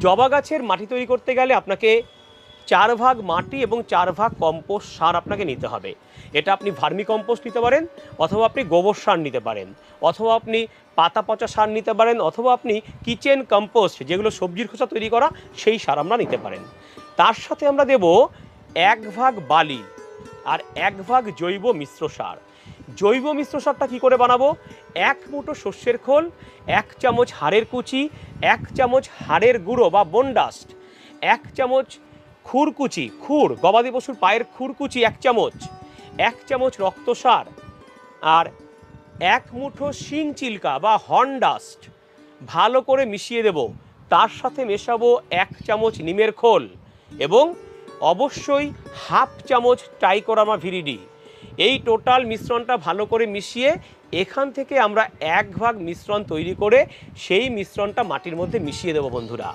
জবা গাছের মাটি তৈরি করতে গেলে আপনাকে 4 ভাগ মাটি এবং 4 ভাগ কম্পোস্ট সার আপনাকে নিতে হবে। এটা আপনি ভার্মি কম্পোস্ট নিতে পারেন, অথবা আপনি গোবর সার নিতে পারেন, অথবা আপনি পাতা পচা সার নিতে পারেন, অথবা আপনি কিচেন কম্পোস্ট, যেগুলো সবজির খোসা তৈরি করা, সেই সার আমরা নিতে পারেন। তার সাথে আমরা দেব 1 ভাগ বালি আর 1 ভাগ জৈব মিশ্র সার। জৈব মিশ্র সারটা কী করে বানাবো? 1 মুঠো সর্ষের খোল, 1 চামচ হাড়ের কুচি, 1 চামচ হাড়ের গুঁড়ো বা বোন ডাস্ট, 1 চামচ খুরকুচি, গবাদি পশুর পায়ের খুরকুচি 1 চামচ, 1 চামচ রক্ত সার, আর 1 মুঠো শিং চিল্কা বা হর্ন ডাস্ট ভালো করে মিশিয়ে দেব। তার সাথে মেশাবো 1 চামচ নিমের খোল এবং অবশ্যই হাফ চামচ ট্রাইকোডার্মা ভিরিডি। এই টোটাল মিশ্রণটা ভালো করে মিশিয়ে এখান থেকে আমরা 1 ভাগ মিশ্রণ তৈরি করে সেই মিশ্রণটা মাটির মধ্যে মিশিয়ে দেব বন্ধুরা।